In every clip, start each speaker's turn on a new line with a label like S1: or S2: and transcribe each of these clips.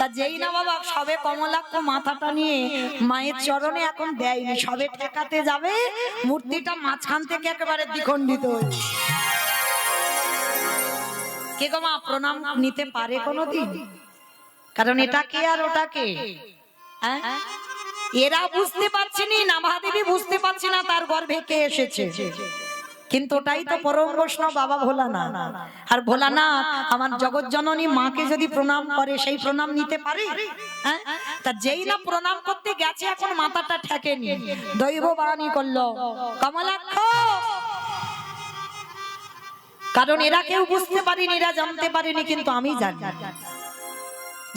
S1: তা যেই না বাবা সবে কমলাক্ষ মাথাটা নিয়ে মায়ের চরণে এখন দেয়নি, সবে ঠেকাতে যাবে মূর্তিটা মাঝখান থেকে একেবারে দ্বিখণ্ডিত হয়েছে। কে গো মা প্রণাম নিতে পারে কোনোদিন? কারণ এটা কে আর ওটা কে, এরা বুঝতে পারছে না, মহাদেবী বুঝতে পারছে না তার গর্ভে কে এসেছে, কিন্তু ওটাই তো পরম বৈষ্ণব বাবা ভোলানাথ। আর ভোলানাথ আমার জগৎ জননী মাকে যদি প্রণাম করে সেই প্রণাম নিতে পারে? তা যেই না প্রণাম করতে গেছে এখন মাথাটা ঠেকেনি, দৈব বাণী করলো কমলাক্ষ। কারণ এরা কেউ বুঝতে পারেনি, এরা জানতে পারেনি, কিন্তু আমি জানি।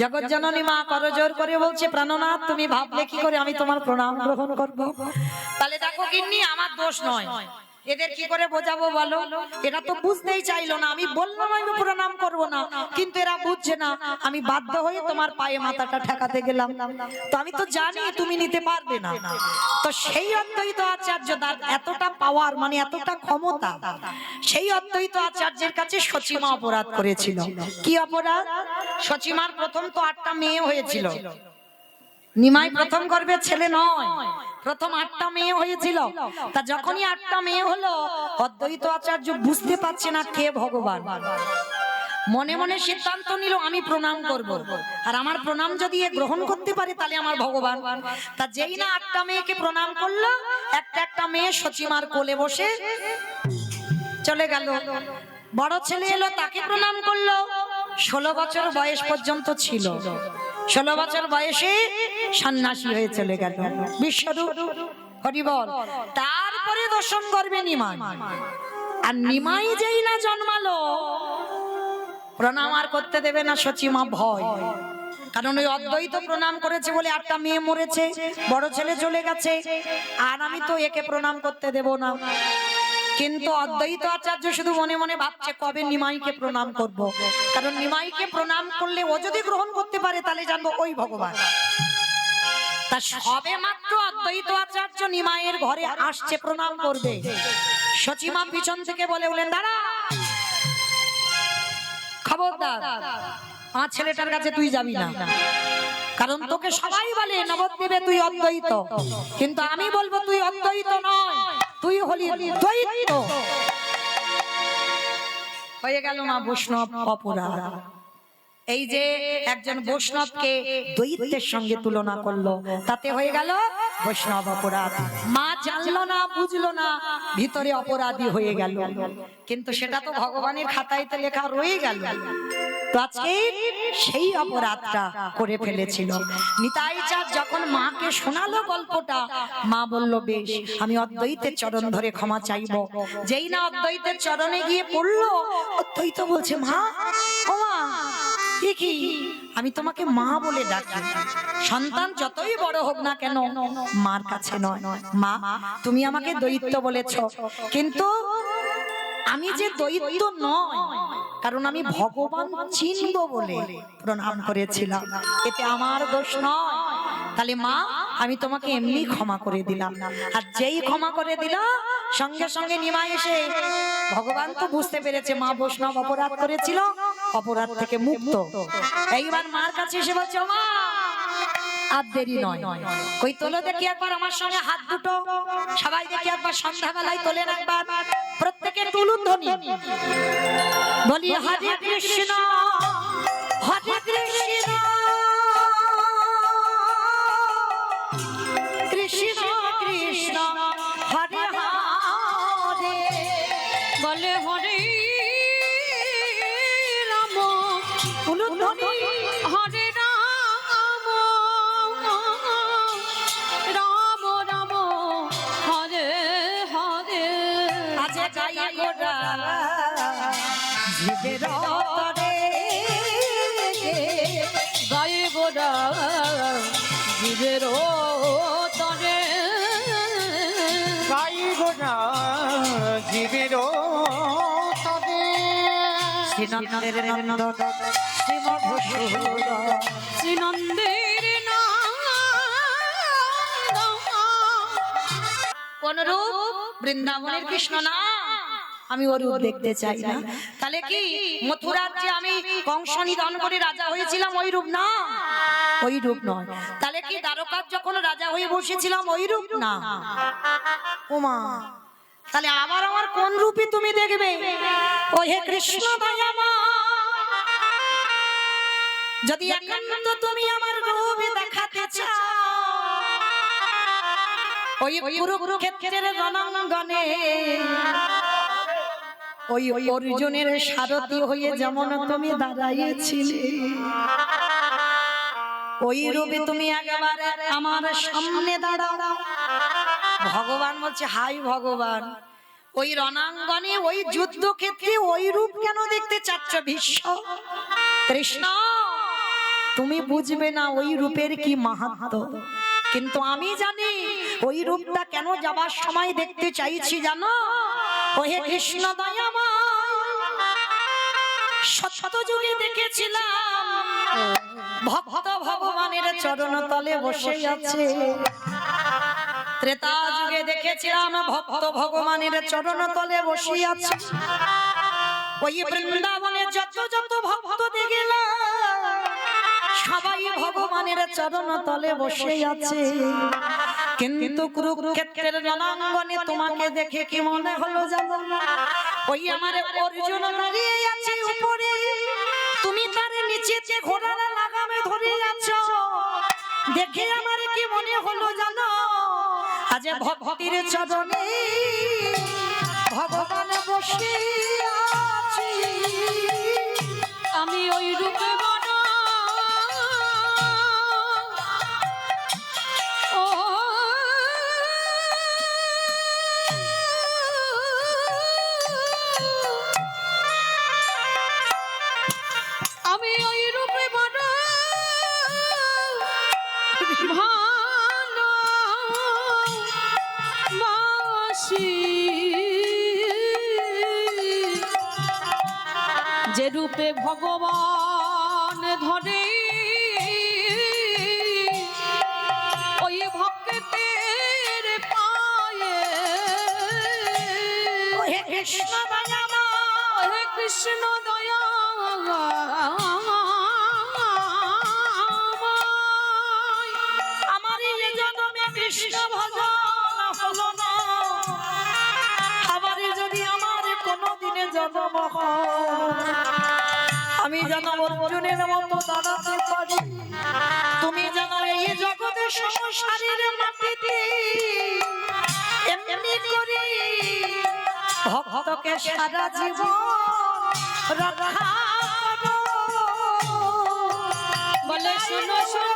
S1: জগৎ জননী মা করজোর করে বলছে প্রাণনাথ তুমি ভাবলে কি করে আমি তোমার প্রণাম গ্রহণ করব? তাহলে দেখো গিন্নি আমার দোষ নয়, এদের কি করে বোঝাবো বলো? এরা তো বুঝতেই চাইলো না, আমি বললাম আমি প্রণাম করব না, কিন্তু এরা বুঝছে না। আমি বাধ্য হয়ে তোমার পায়ে মাথাটা ঠেকাতে গেলাম, তো আমি তো জানি তুমি নিতে পারবে না। তো সেই অদ্বৈত আচার্য তার এতটা পাওয়ার, মানে এতটা ক্ষমতা, সেই অদ্বৈত আচার্যের কাছে সচিমা অপরাধ করেছিল। কি অপরাধ? সচিমার প্রথম তো 8টা মেয়ে হয়েছিল, নিমাই প্রথম গর্ভের ছেলে নয়, প্রথম 8টা মেয়ে হয়েছিল। তা যখনই 8টা মেয়ে হলো অদ্বৈত আচার্য বুঝতে পারছে না কে ভগবান, মনে মনে সিদ্ধান্ত নিল আমি প্রণাম করব, আর আমার প্রণাম যদি এ গ্রহণ করতে পারে তাহলে আমার ভগবান। তা যেই না 8টা মেয়েকে প্রণাম করলো, একটা মেয়ে সচিমার কোলে বসে চলে গেল। বড় ছেলে এলো, তাকে প্রণাম করলো, 16 বছর বয়স পর্যন্ত ছিল, 16 বছর বয়সে সন্ন্যাসী হয়ে চলে গেল বিশ্বরূপ। হরি বল। তারপরে দশম গর্ভে নিমাই, আর নিমাই যেই না জন্মালো প্রণাম আর করতে দেবে না সচিমা, ভয়। কারণ ওই অদ্বৈত প্রণাম করেছে বলে 8টা মেয়ে মরেছে, বড় ছেলে চলে গেছে, আর আমি তো একে প্রণাম করতে দেব না। কিন্তু অদ্বৈত আচার্য শুধু মনে মনে ভাবছে কবে নিমাইকে প্রণাম করব, কারণ নিমাইকে প্রণাম করলে ও যদি গ্রহণ করতে পারে তাহলে জানবো ওই ভগবান। তা সবে মাত্র অদ্বৈত আচার্য নিমাইয়ের ঘরে আসছে প্রণাম করবে, সচিমা পিছন থেকে বলেন দাঁড়া, খবরদার আমার ছেলেটার কাছে তুই যাবি না, কারণ তোকে সবাই বলে নবদ্বীপে তুই অদ্বৈত, কিন্তু আমি বলবো তুই অদ্বৈত নয়, তুই হলি দ্বৈত। হয়ে গেল না বৈষ্ণব অপরাধ। এই যে একজন বৈষ্ণবকে দ্বৈতের সঙ্গে তুলনা করলো, তাতে হয়ে গেল বৈষ্ণব অপরাধ। মা জানলো না, বুঝলো না, ভিতরে অপরাধী হয়ে গেল, কিন্তু সেটা তো ভগবানের খাতায়তে লেখা রয়ে গেল। তো আজকে সেই অপরাধটা করে ফেলেছিল। নিতাই চাঁদ যখন মাকে শোনালো গল্পটা, মা বলল বেশ আমি অদ্বৈতের চরণ ধরে ক্ষমা চাইবো। যেই না অদ্বৈতের চরণে গিয়ে পড়লো, অদ্বৈত বলছে মা, ও মা কি আমি তোমাকে মা বলে ডাকি, সন্তান যতই বড় হোক না কেন মার কাছে নয়। মা তুমি আমাকে দৈত্য বলেছো, কিন্তু আমি যে দৈত্য নয়, কারণ আমি ভগবান চিনবো বলে প্রণাম করেছিলাম, এতে আমার দোষ নয়। তাহলে মা আমি তোমাকে এমনি ক্ষমা করে দিলাম। আর যেই ক্ষমা করে দিলাম সঙ্গে সঙ্গে নিমাই এসে, ভগবান তো বুঝতে পেরেছে মা বৈষ্ণব অপরাধ করেছিল, অপরাধ থেকে মুক্ত। এইবার মার কাছে এসে বলছে মা আর দেরি নয়, কই তোলো দেখি একবার আমার সঙ্গে হাত দুটো, সবাই দেখি একবার সন্ধ্যাবেলায় তোলেন একবার, প্রত্যেকে তুলুন ধ্বনি, বলি হরে কৃষ্ণ হরে কৃষ্ণ কৃষ্ণ কৃষ্ণ হরে হরে, বলে হরে রাম, তুলুন ধ্বনি হরে রাম রাম রাম হরে হরে। আজ গাই গোরা জীবের তরে, গাই গোরা জীবের তরে, গাই গোরা জীবের তরে। শ্রীনন্দের নন্দন শ্রীমধুসূদন, শ্রীনন্দের কোন রূপ? বৃন্দাবনের কৃষ্ণ না, আমি ওর রূপ দেখতে চাই না। তাহলে কি মথুরার যে আমি কংস নিধন করে রাজা হয়েছিলাম ওই রূপ না, ওই রূপ নয়। তাহলে কি দ্বারকার যখন রাজা হয়ে বসেছিলাম ওই রূপ না? ওমা, তাহলে আবার আমার কোন রূপে তুমি দেখবে? ও হে কৃষ্ণ দয়াময়, যদি একান্ত তুমি আমার রূপে দেখাতে চাও, ওই কুরুক্ষেত্রের রণাঙ্গনে ওই অর্জুনের সারথি হয়ে যেমন তুমি দাঁড়াইছিলে, ওই রূপে তুমি একেবারে আমার সামনে দাঁড়াও। ভগবান বলছে, হাই ভগবান, ওই রণাঙ্গনে ওই যুদ্ধক্ষেত্রে ওই রূপ কেন দেখতে চাচ্ছ ভীষ্ম? কৃষ্ণ, তুমি বুঝবে না ওই রূপের কি মাহাত্ম্য, কিন্তু আমি জানি ওই রূপটা কেন যাবার সময় দেখতে চাইছি জানো? ও হে কৃষ্ণ দয়াময়, সত্যযুগে দেখেছিলাম ভক্ত ভগবানের চরণ তলে বসে আছে, ত্রেতা যুগে দেখেছিলাম ভক্ত ভগবানের চরণ তলে বসে আছে, ওই বৃন্দাবনে যত যত ভক্ত দেখলাম সবাই ভগবানের চরণ তলে বসে আছে, কিন্তু কুরুক্ষেত্রের রণাঙ্গনে তোমাকে দেখে কি মনে হলো জানো? ওই আমার অর্জুন দাঁড়িয়ে আছে উপরে, তুমি তার নিচেতে ঘোড়ার লাগামে ধরে আছো, দেখে আমার কি মনে হলো জানো? আজ ভক্তির চরণে ভগবান বসে আছে, আমি ওই রূপে যে রূপে ভগবান ধরে ওই ভক্তের পায়ে, হে কৃষ্ণ দয়াময়, হে কৃষ্ণ দয়াময়, আমার এই জন্মে কৃষ্ণ ভজন হলো না, আবার যদি আমার কোনদিনে জন্ম হয় আমি যেন অর্জুনের মতো দাঁড়াতে পারি, তুমি যেন এই জগতের সংসারের মাটিতে এমনি করে ভক্তকে সারা জীবন রক্ষা করো। বলে শোনো শোনো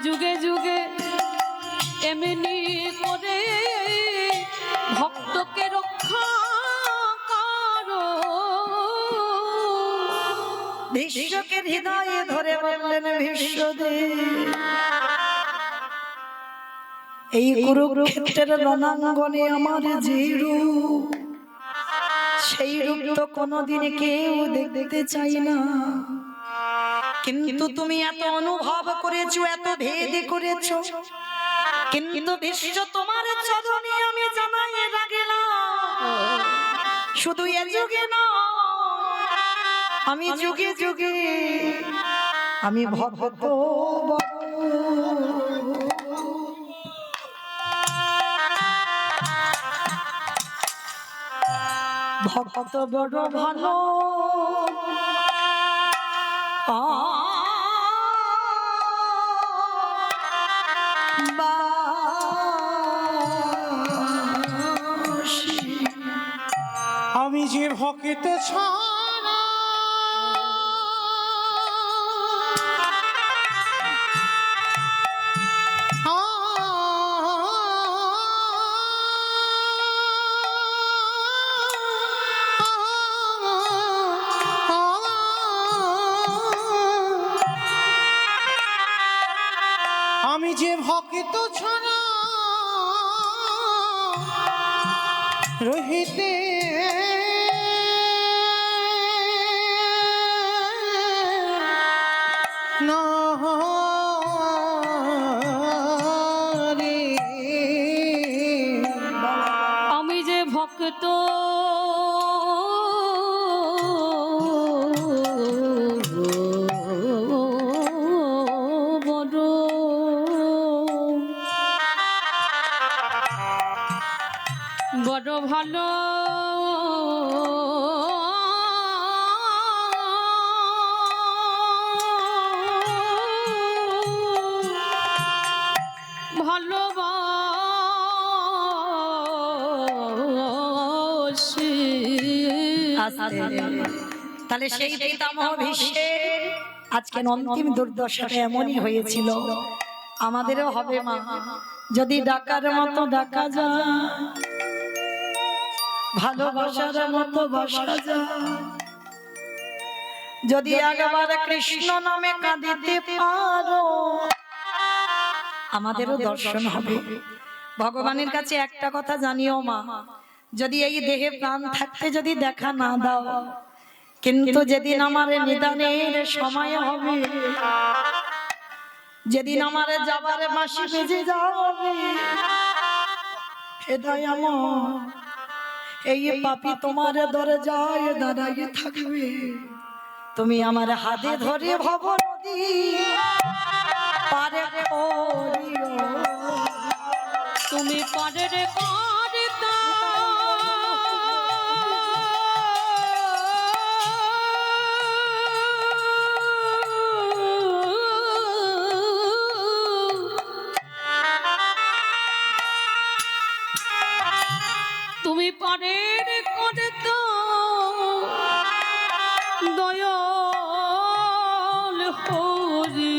S1: যুগে যুগে এমনি করে ভক্তকে রক্ষা করো। ভীষ্মকে হৃদয়ে ধরে বললেন, ভীষ্মদেব, এই কুরুক্ষেত্রের রণাঙ্গনে আমার যে রূপ, সেই রূপ তো কোনোদিন কেউ দেখতে চাই না, কিন্তু তুমি এত অনুভব করেছো, এত ভেদ করেছো, কিন্তু ভীষ্ম তোমার চরণে আমি জানাই রাখলাম, শুধু এ যুগে নয় আমি যুগে যুগে আমি ভক্ত ভক্ত বড় ভালো
S2: আমি যে ভক্ত ছাড়া আমি যে ভক্ত ছাড়া রহিতে নারে
S3: আমি যে ভক্ত বড় বড় ভালো ভালোবাসি
S1: তাহলে সেই পিতামহ ভীষ্মের আজকে অন্তিম দুর্দশাটা এমনই হয়েছিল, আমাদেরও হবে মা। যদি ডাকার মতো ডাকা যায়, ভালোবাসার মতো বাসা যায়, যদি একবার কৃষ্ণ নামে কাঁদিতে পারো, আমাদেরও দর্শন হবে। ভগবানের কাছে একটা কথা জানিও মা, যদি এই দেহে প্রাণ থাকতে যদি দেখা না দাও, কিন্তু যেদিন আমার নিদানের সময় হবে, যেদিন আমার যাবার বাঁশি বেজে যাবে, হে দয়াময়, এই পাপী তোমার দরজায় দাঁড়াইয়ে থাকবে, তুমি আমার হাতে ধরে ভব নদী পারে করিও,
S3: তুমি পারের কারিতা তুমি পারের কারিতা দয়াল হরি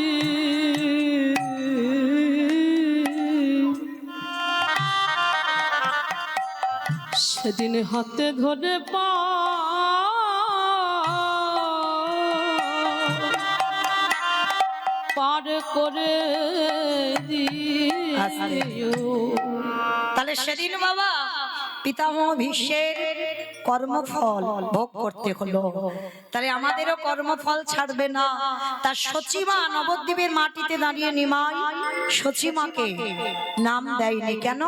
S3: সেদিন হাতে ধরে পার করে দিও।
S1: তাহলে সেদিন বাবা পিতামহ ভীষ্মের কর্মফল ভোগ করতে হলো, তাহলে আমাদেরও কর্মফল ছাড়বে না। তার সচিমা নবদ্বীপের মাটিতে দাঁড়িয়ে নিমাই সচিমাকে নাম দেয়নি কেন?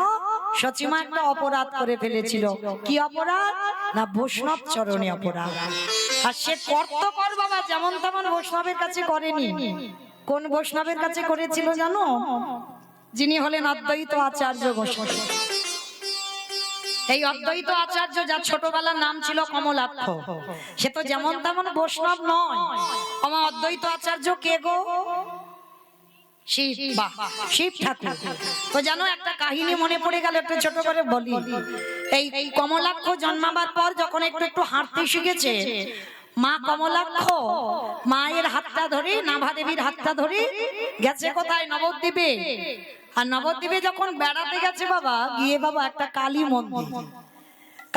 S1: সচিমা একটা অপরাধ করে ফেলেছিল। কি অপরাধ? না বৈষ্ণব চরণে অপরাধ। আর সে করতো কর বাবা, যেমন তেমন বৈষ্ণবের কাছে করেনি। কোন বৈষ্ণবের কাছে করেছিল জানো? যিনি হলেন অদ্বৈত আচার্য গোস্বামী। এই অদ্বৈত আচার্য, যার ছোটবেলার নাম ছিল কমলাক্ষ, সে তো যেমন তেমন বৈষ্ণব নয়। আমার অদ্বৈত আচার্য কে গো? শিব, শিব ঠাকুর। তো জানো একটা কাহিনী মনে পড়ে গেল, একটু ছোট করে বলি। এই কমলাক্ষ জন্মাবার পর যখন একটু একটু হাঁটতে শিখেছে, মা কমলাক্ষ মায়ের হাতটা ধরে, নাভা দেবীর হাতটা ধরে গেছে কোথায়? নবদ্বীপে। আর নবদ্বীপে যখন বেড়াতে গেছে বাবা, গিয়ে বাবা একটা কালী মন্দির,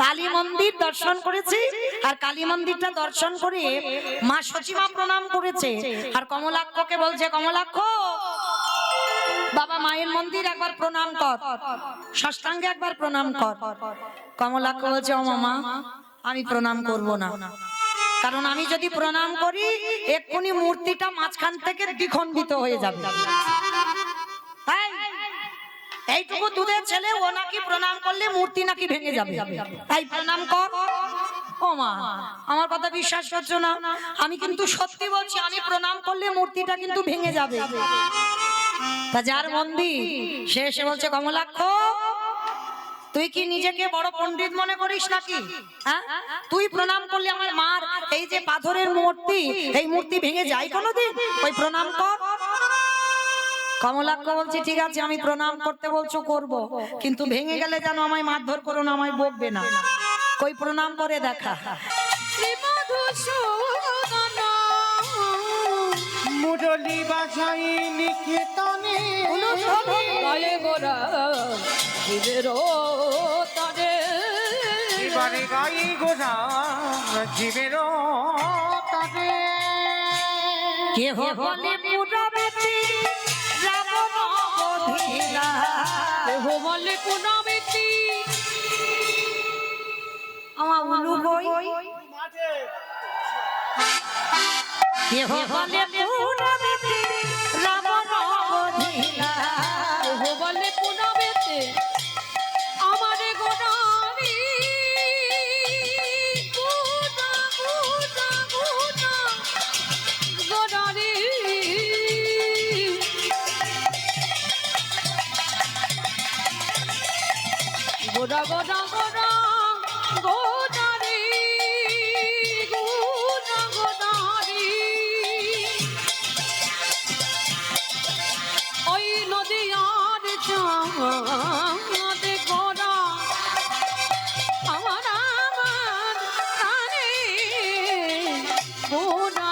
S1: কালী মন্দির দর্শন করেছে। আর কালী মন্দিরটা দর্শন করে মা সচিমা প্রণাম করেছে। আর কমলাক্ষকে বলছে, কমলাক্ষ বাবা মায়ের মন্দির একবার প্রণাম কর, সাষ্টাঙ্গে একবার প্রণাম কর। কমলাক্ষ বলছে, ও মামা আমি প্রণাম করব না, কারণ আমি যদি প্রণাম করি এক্ষুনি মূর্তিটা মাঝখান থেকে দ্বিখণ্ডিত হয়ে যাবে। এইটুকু দুধের ছেলে, ও নাকি প্রণাম করলে মূর্তি নাকি ভেঙে যাবে, তাই প্রণাম কর। ও মা, আমার কথা বিশ্বাস করছো না? আমি কিন্তু সত্যি বলছি, আমি প্রণাম করলে মূর্তিটা কিন্তু ভেঙে যাবে। তা যার মন্দির সে এসে বলছে, কমলাক্ষ তুই কি নিজেকে বড় পণ্ডিত মনে করিস নাকি? হ্যাঁ, তুই প্রণাম করলে আমার মার এই যে পাথরের মূর্তি, এই মূর্তি ভেঙে যায় কোনোদিন? ওই প্রণাম কর। কমলাক্ষ বলছে, ঠিক আছে আমি প্রণাম করতে বলছো করব, কিন্তু ভেঙে গেলে যেন আমায় মারধর করো না, আমায় বকবে না। কই প্রণাম করে দেখা।
S2: মুরলি বাজাই নিকেতনে
S3: গায়ে গোরা জীবেরও তারে,
S2: এবারে গাই গোরা জীবেরও তারে।
S1: কেহ বলে পুরাবেতি রাবণ বধিরা,
S3: কেহ বলে পুনাবেতি
S1: বাউলু বই কেহ বলে পুরবেতে রাবণ বধিলা
S3: কেহ বলে পুনবেতে আমার গোড়ারি গোড়া গোড়া গোড়া গোড়ারি গোড়া গোড়া গোড়া গোড়ারি গোড়া গোড়ারি ওই নদীয়ার চাঁদ গোড়া আমার আমার প্রাণে গোড়া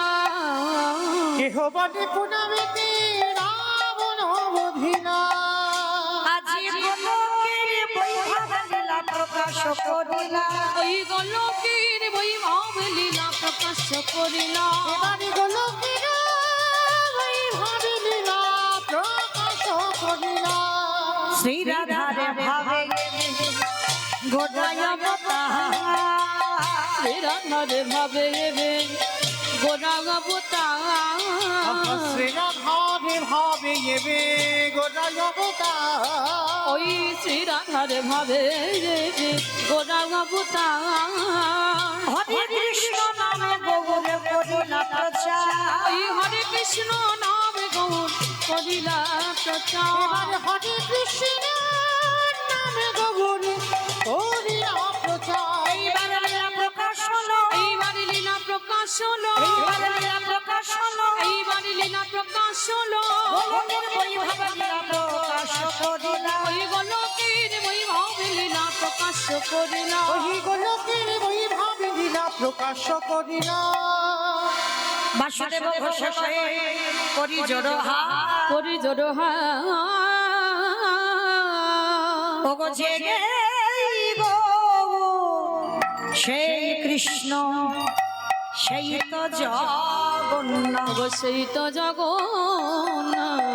S2: কেহ বলে পুনবেতে রাবণ বধিলা
S1: আজি গোলকের বৈভব লীলা প্রকাশ করিলা
S3: ওই গোলকের বৈভব লীলা প্রকাশ করিলা
S2: এবারে গোলকের বৈভব লীলা প্রকাশ করিলা
S1: শ্রী রাধারে ভাবে গোটায় অবতার
S3: রাধারে ভাবে গোড়া গোটা
S2: শ্রীরাধারে ভাবে এবে গোটায় অবতার
S3: ওই শ্রী রাধারে ভাবে গোড়া গোটা
S1: হরে কৃষ্ণ নামে গৌরে করিলা প্রচার
S3: ওই হরে কৃষ্ণ নাম গৌর করিলা প্রচার
S2: এবারে হরে কৃষ্ণ নামে গৌরী করিলা প্রচার
S1: এইবার লীলা প্রকাশ হলো
S3: এইবার লীলা প্রকাশ হলো
S1: এইবার লীলা প্রকাশ হলো
S3: এইবার লীলা প্রকাশ হলো
S1: গোলকের বৈভব লীলা প্রকাশ করিলা
S3: ওই গোলকের বৈভব লীলা প্রকাশ করিলা
S2: ওই গোলকের বৈভব লীলা প্রকাশ করিলা
S1: বাসুদেব ঘোষ করি জোড় হাত
S3: করি জোড়
S1: ওগো জেগে গো সেই কৃষ্ণ সেই তো জগন্নাথ
S3: সেই তো জগন্নাথ